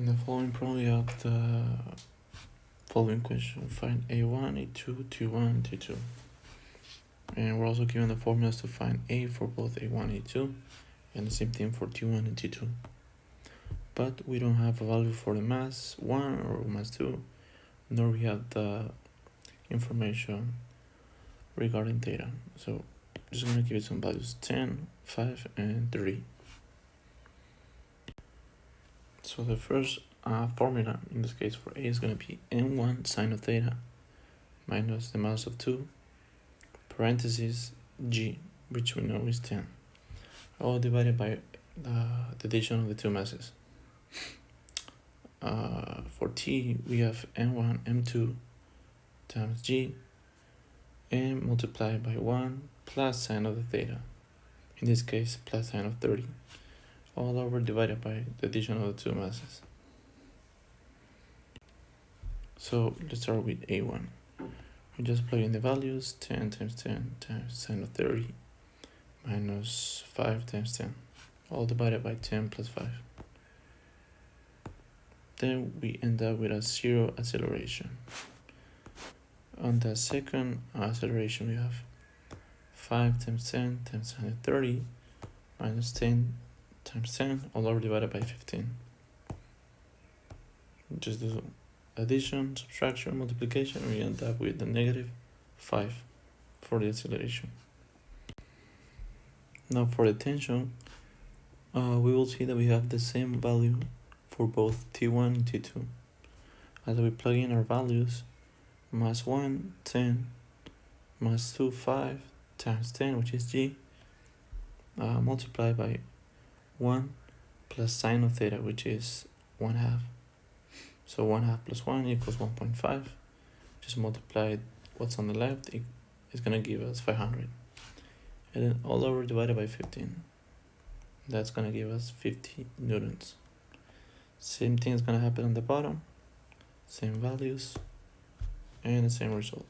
In the following problem, we have the following question: find A1, A2, T1, T2. And we're also given the formulas to find A for both A1 and A2, and the same thing for T1 and T2. But we don't have a value for the mass 1 or mass 2, nor we have the information regarding theta. So I'm just going to give it some values: 10, 5, and 3. So the first formula in this case for A is going to be n1 sine of theta minus the mass of 2 parentheses g, which we know is 10, all divided by the addition of the two masses. For T, we have n1 m2 times g and multiplied by 1 plus sine of the theta, in this case plus sine of 30, all over divided by the addition of the two masses. So let's start with A1. We just plug in the values: 10 times 10 times sine of 30 minus 5 times 10, all divided by 10 plus 5. Then we end up with a 0 acceleration. On the second acceleration, we have 5 times 10 times sine of 30 minus 10 times 10, all over divided by 15. Just do addition, subtraction, multiplication, we end up with the negative 5 for the acceleration. Now for the tension, we will see that we have the same value for both T1 and T2. As we plug in our values, mass 1, 10, mass 2, 5, times 10, which is g, multiplied by 1 plus sine of theta, which is 1/2. So 1/2 plus 1 equals 1.5. Just multiply what's on the left, it's going to give us 500. And then all over divided by 15. That's going to give us 50 newtons. Same thing is going to happen on the bottom. Same values and the same result.